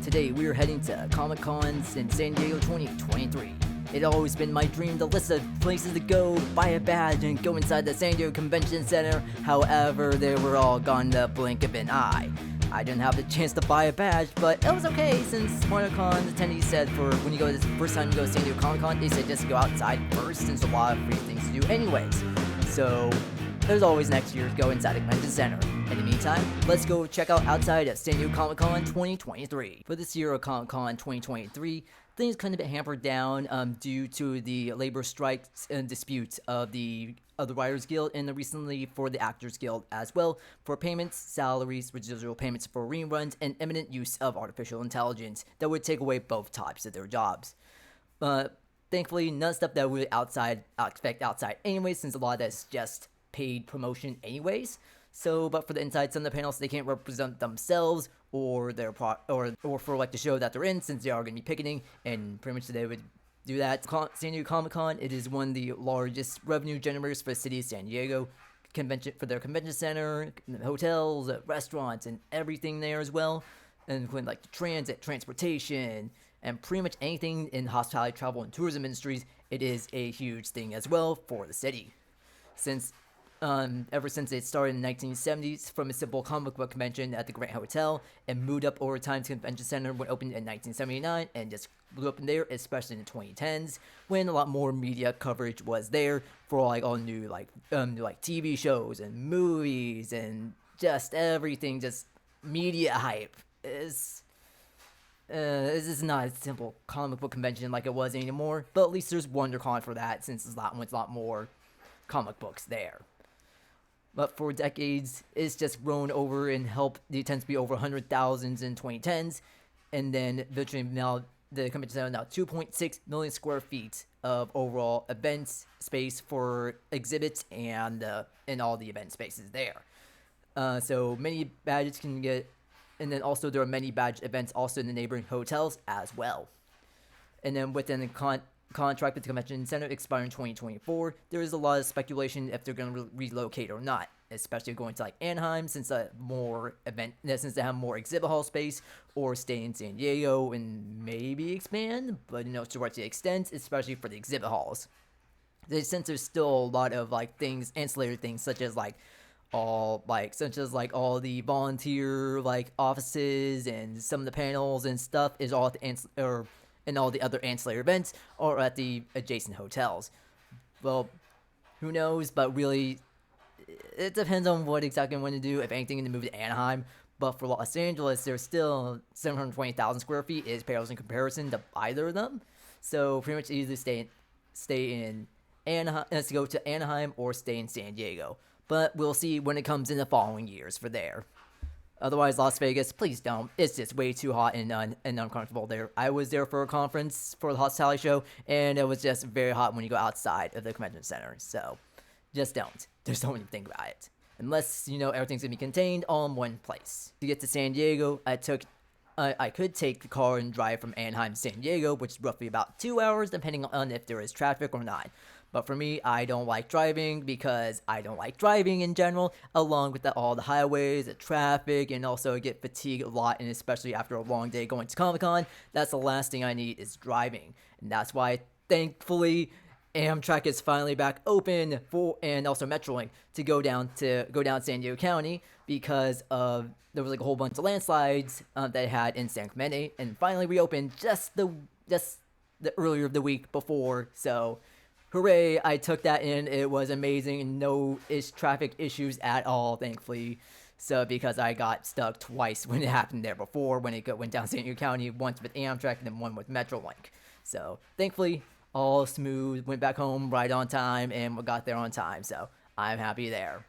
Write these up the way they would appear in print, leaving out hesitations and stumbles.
Today we are heading to Comic-Con in San Diego 2023. It had always been my dream to list of places to go, buy a badge, and go inside the San Diego Convention Center. However, they were all gone in the blink of an eye. I didn't have the chance to buy a badge, but it was okay since WonderCon attendees said for when you go this first time you go to San Diego Comic-Con, they said just go outside first since a lot of free things to do anyways. So there's always next year to go inside the convention center. In the meantime, let's go check out outside of San Diego Comic-Con 2023. For this year of Comic-Con 2023, things kind of been hampered down due to the labor strikes and disputes of the Writers Guild and recently for the Actors Guild as well for payments, salaries, residual payments for reruns, and imminent use of artificial intelligence that would take away both types of their jobs. Thankfully, none of stuff that would affect outside anyway, since a lot of that's just paid promotion anyways. So, but for the inside, some of the panels, they can't represent themselves or their or for like the show that they're in, since they are going to be picketing, and pretty much they would do that. San Diego Comic-Con, it is one of the largest revenue generators for the city of San Diego for their convention center, hotels, restaurants, and everything there as well, and including like the transportation, and pretty much anything in hospitality, travel, and tourism industries. It is a huge thing as well for the city, since ever since it started in the 1970s from a simple comic book convention at the Grand Hotel and moved up over time to Convention Center when it opened in 1979 and just blew up in there, especially in the 2010s when a lot more media coverage was there for like all new TV shows and movies and just everything, just media hype. This is not a simple comic book convention like it was anymore, but at least there's WonderCon for that, since there's a lot more comic books there. But for decades, it's just grown over and helped the attendance be over 100,000 in 2010s, and then virtually now the convention center now 2.6 million square feet of overall events space for exhibits and all the event spaces there. So many badges can get, and then also there are many badge events also in the neighboring hotels as well. And then within the contract with the convention center expiring in 2024, there is a lot of speculation if they're going to relocate or not, especially going to like Anaheim since they have more exhibit hall space, or stay in San Diego and maybe expand, but to what extent, especially for the exhibit halls. Since there's still a lot of things, ancillary things such as all the volunteer offices and some of the panels and stuff is all at the and all the other ancillary events are at the adjacent hotels. Well, who knows, but really, it depends on what exactly I want to do, if anything, to move to Anaheim. But for Los Angeles, there's still 720,000 square feet is pales in comparison to either of them. So pretty much either stay in Anaheim, to go to Anaheim, or stay in San Diego. But we'll see when it comes in the following years for there. Otherwise, Las Vegas, please don't. It's just way too hot and uncomfortable there. I was there for a conference for the hospitality show, and it was just very hot when you go outside of the convention center. So, just don't. Just don't even think about it. Unless, everything's going to be contained all in one place. To get to San Diego, I could take the car and drive from Anaheim to San Diego, which is roughly about 2 hours, depending on if there is traffic or not. But for me, I don't like driving because I don't like driving in general, along with all the highways, the traffic, and also I get fatigued a lot, and especially after a long day going to Comic-Con, that's the last thing I need is driving. And that's why, thankfully, Amtrak is finally back open and also Metrolink to go down San Diego County, because there was a whole bunch of landslides that it had in San Clemente, and finally reopened just the earlier of the week before. So hooray, I took that in. It was amazing, and no traffic issues at all, thankfully. So, because I got stuck twice when it happened there before, when it went down San Diego County, once with Amtrak and then one with Metrolink. So, thankfully, all smooth, went back home right on time, and got there on time. So, I'm happy there.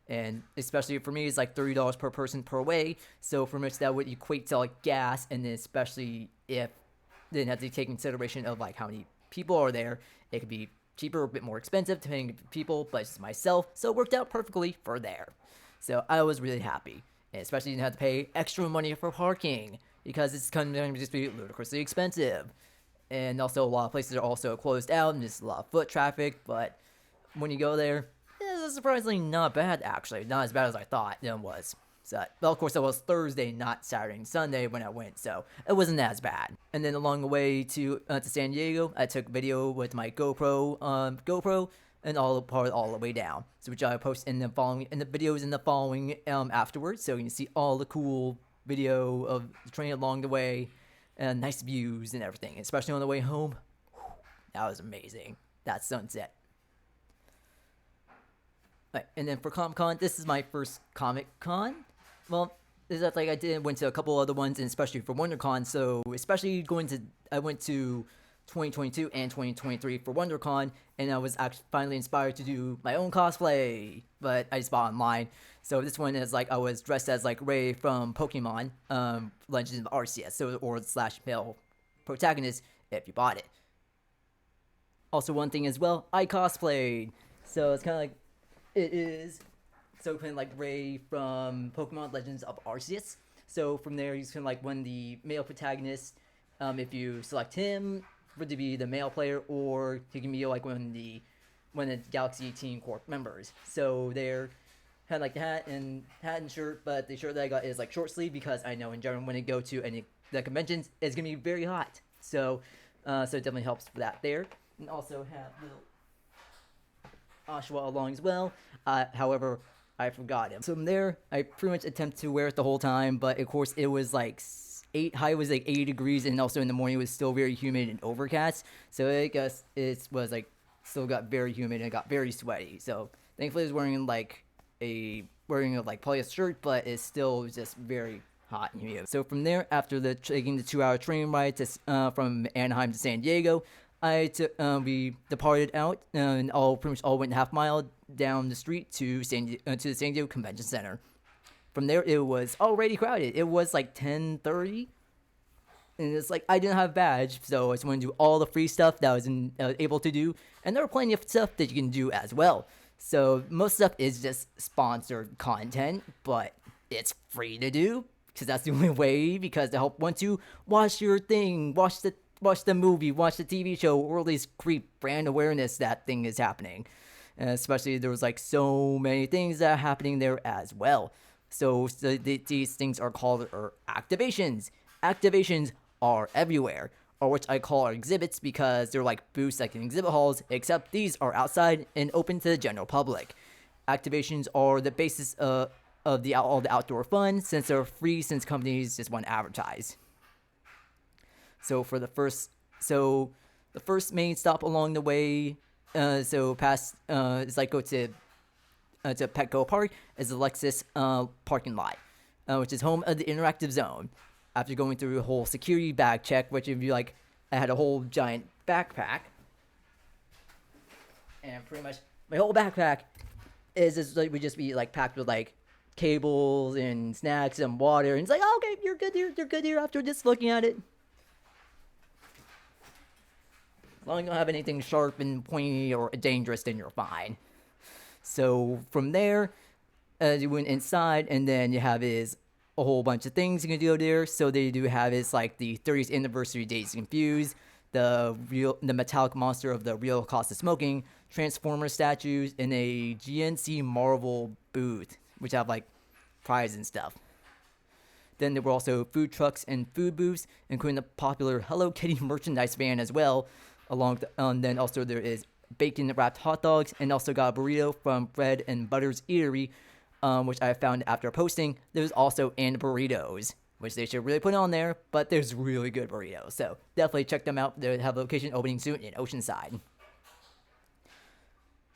And especially for me, it's $30 per person per way. So, for much that would equate to gas, and then especially if they didn't have to take consideration of how many people are there, it could be cheaper or a bit more expensive depending on people, but it's myself, so it worked out perfectly for there. So I was really happy, and especially didn't have to pay extra money for parking, because it's kind of going to just be ludicrously expensive. And also a lot of places are also closed out and just a lot of foot traffic, but when you go there, it's surprisingly not bad, actually. Not as bad as I thought it was. So, well, of course, it was Thursday, not Saturday and Sunday when I went, so it wasn't as bad. And then along the way to San Diego, I took video with my GoPro, and all the way down. So which I post in the videos in the following afterwards. So you can see all the cool video of the train along the way, and nice views and everything. Especially on the way home, that was amazing. That sunset. Right, and then for Comic Con, this is my first Comic Con. Well, is that like I went to a couple other ones, and especially for WonderCon. So especially I went to 2022 and 2023 for WonderCon, and I was actually finally inspired to do my own cosplay, but I just bought online. So this one is like I was dressed as like Ray from Pokemon Legends of Arceus, so or / male protagonist if you bought it. Also, one thing as well, I cosplayed, so it's kind of like it is. So kind of like Ray from Pokemon Legends of Arceus. So from there, he's kind of like one of the male protagonists. If you select him for to be the male player, or he can be like one of the Galaxy Team Corp members. So they're kind of like the hat and shirt, but the shirt that I got is like short sleeve because I know in general when I go to any the conventions, it's gonna be very hot. So it definitely helps for that there. And also have little Oshawa along as well. However, I forgot him. So from there, I pretty much attempt to wear it the whole time, but of course it was like high was like 80 degrees, and also in the morning it was still very humid and overcast. So I guess it was like still got very humid and it got very sweaty. So thankfully I was wearing a polyester shirt, but it still was just very hot and humid. So from there, after taking the 2-hour train ride to from Anaheim to San Diego, we departed out and pretty much all went half mile down the street to the San Diego Convention Center. From there, it was already crowded. It was like 10:30, and it's like I didn't have a badge, so I just wanted to do all the free stuff that I was able to do, and there were plenty of stuff that you can do as well. So most stuff is just sponsored content, but it's free to do because that's the only way. Because to help once you watch your thing, watch the movie, watch the TV show, or at least create brand awareness that thing is happening. And especially there was like so many things that are happening there as well. So these things are called activations. Activations are everywhere, or which I call exhibits because they're like booths like in exhibit halls, except these are outside and open to the general public. Activations are the basis of all the outdoor fun, since they're free, since companies just want to advertise. So the first main stop along the way, is like go to Petco Park, is the Lexus parking lot, which is home of the interactive zone. After going through a whole security bag check, which if you like, I had a whole giant backpack, and pretty much my whole backpack would just be like packed with like cables and snacks and water, and it's like, oh, okay, you're good here after just looking at it. As long as you don't have anything sharp and pointy or dangerous, then you're fine. So from there, you went inside, and then you have a whole bunch of things you can do there. So they do have like the 30th anniversary Dazed and Confused, the metallic monster of the real cost of smoking, Transformer statues, and a GNC Marvel booth, which have like prizes and stuff. Then there were also food trucks and food booths, including the popular Hello Kitty merchandise van as well. Then also there is bacon wrapped hot dogs, and also got a burrito from Bread and Butter's Eatery, which I found after posting. There's also and burritos, which they should really put on there, but there's really good burritos, so definitely check them out. They have a location opening soon in Oceanside.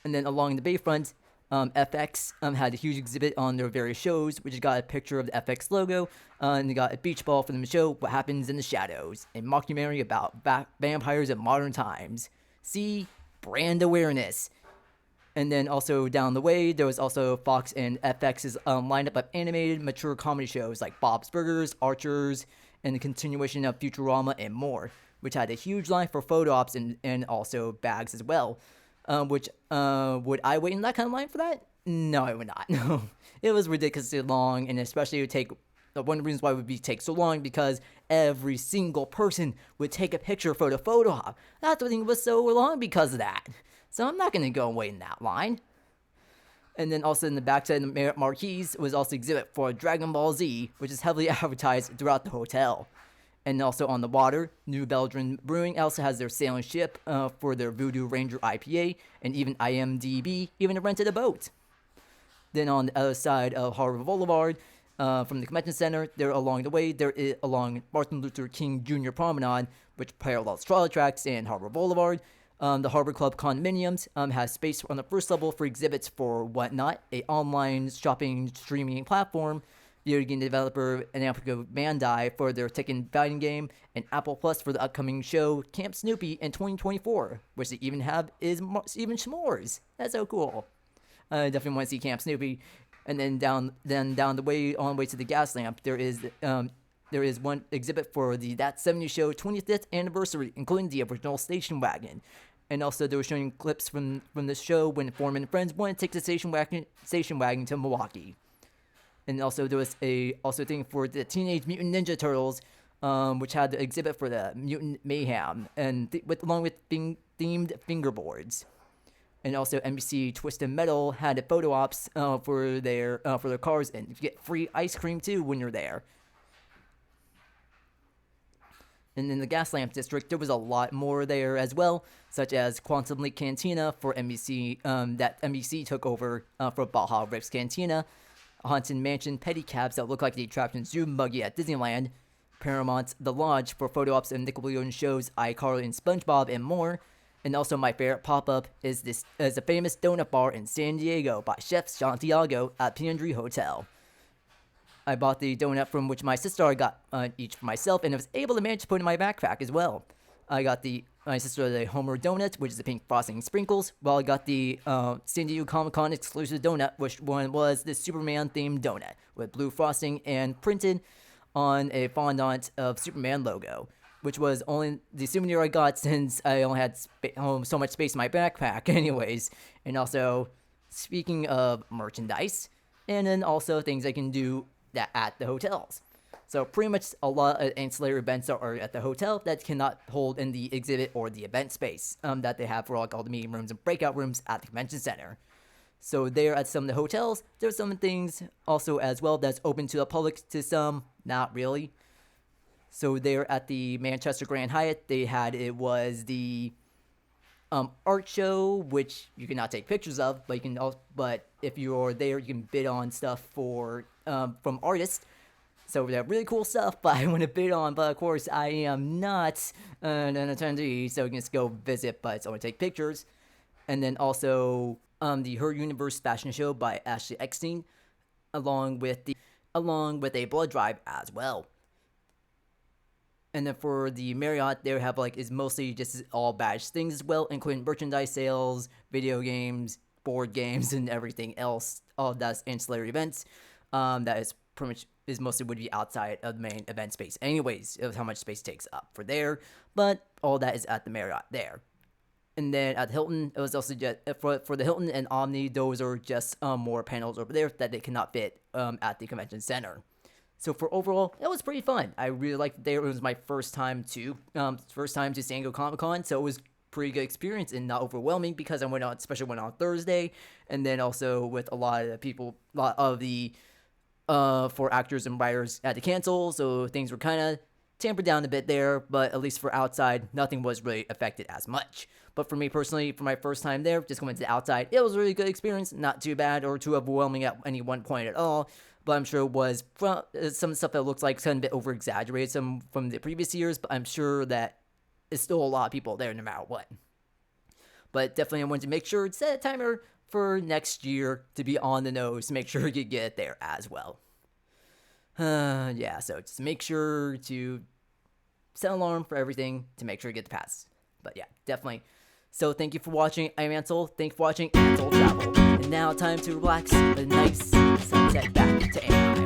And then along the Bayfront, FX had a huge exhibit on their various shows, which got a picture of the FX logo, and they got a beach ball for them to show what happens in the shadows, a mockumentary about vampires in modern times. See, brand awareness. And then also down the way, there was also Fox and FX's lineup of animated mature comedy shows like Bob's Burgers, Archers, and the continuation of Futurama and more, which had a huge line for photo ops and also bags as well. Would I wait in that kind of line for that? No, I would not. No, it was ridiculously long, and especially it would take. One of the reasons why it would take so long because every single person would take a picture for the photo op. That's why it was so long because of that. So I'm not gonna go and wait in that line. And then also in the backside of the marquees was also exhibit for Dragon Ball Z, which is heavily advertised throughout the hotel. And also on the water, New Belgium Brewing also has their sailing ship for their Voodoo Ranger IPA, and even IMDb even rented a boat. Then on the other side of Harbor Boulevard, from the convention center, there along the way, there is along Martin Luther King Jr. Promenade, which parallels trolley tracks and Harbor Boulevard. The Harbor Club condominiums has space on the first level for exhibits for Whatnot, a online shopping streaming platform, video game developer Namco Bandai for their Tekken fighting game, and Apple Plus for the upcoming show Camp Snoopy in 2024, which they even have is even s'mores. That's so cool. I definitely want to see Camp Snoopy. And then down the way on the way to the gas lamp, there is one exhibit for the That 70s Show 25th anniversary, including the original station wagon. And also they were showing clips from the show when Foreman and friends wanted to take the station wagon to Milwaukee. And also there was a thing for the Teenage Mutant Ninja Turtles, which had the exhibit for the Mutant Mayhem, and along with themed fingerboards. And also NBC Twisted Metal had a photo ops for their cars, and you get free ice cream too when you're there. And in the Gas Lamp District, there was a lot more there as well, such as Quantum Leap Cantina for NBC, that NBC took over for Baja Rick's Cantina, a Haunted Mansion pedicabs that look like the attraction Zoom Buggy at Disneyland, Paramount's The Lodge for photo ops and Nickelodeon shows iCarly and SpongeBob and more, and also my favorite pop-up is a famous donut bar in San Diego by Chef Santiago at P&G Hotel. I bought the donut from which my sister I got each for myself, and I was able to manage to put in my backpack as well. I got my sister the Homer donut, which is the pink frosting and sprinkles, while I got the San Diego Comic-Con exclusive donut, which one was the Superman-themed donut with blue frosting and printed on a fondant of Superman logo, which was only the souvenir I got since I only had so much space in my backpack anyways. And also, speaking of merchandise, and then also things I can do at the hotels. So pretty much a lot of ancillary events that are at the hotel that cannot hold in the exhibit or the event space that they have for all the meeting rooms and breakout rooms at the convention center. So there at some of the hotels, there's some things also as well that's open to the public, to some, not really. So there at the Manchester Grand Hyatt, was the art show, which you cannot take pictures of, but if you're there, you can bid on stuff from artists. So they have really cool stuff, but I want to bid on, but of course I am not an attendee, so you can just go visit, but it's only take pictures. And then also the Her Universe fashion show by Ashley Eckstein, along with a blood drive as well. And then for the Marriott, they have is mostly just all badge things as well, including merchandise sales, video games, board games, and everything else. All of that's ancillary events. That is pretty much mostly would be outside of the main event space anyways, of how much space it takes up for there. But all that is at the Marriott there. And then at the Hilton, it was also just for the Hilton and Omni, those are just more panels over there that they cannot fit at the convention center. So for overall, it was pretty fun. I really liked it there. It was my first time to San Diego Comic-Con, so it was pretty good experience and not overwhelming because I went on Thursday, and then also with a lot of the for actors and writers had to cancel, so things were kind of tampered down a bit there, but at least for outside, nothing was really affected as much. But for me personally, for my first time there, just going to the outside, it was a really good experience, not too bad or too overwhelming at any one point at all, but I'm sure it was some stuff that looks like some a bit over-exaggerated some from the previous years, but I'm sure that it's still a lot of people there no matter what. But definitely I wanted to make sure to set a timer for next year to be on the nose to make sure you get there as well. So just make sure to set an alarm for everything to make sure you get the pass. But yeah, definitely. So thank you for watching. I'm Ansel. Thank you for watching Ansel Travel. And now time to relax. A nice sunset back to Anaheim.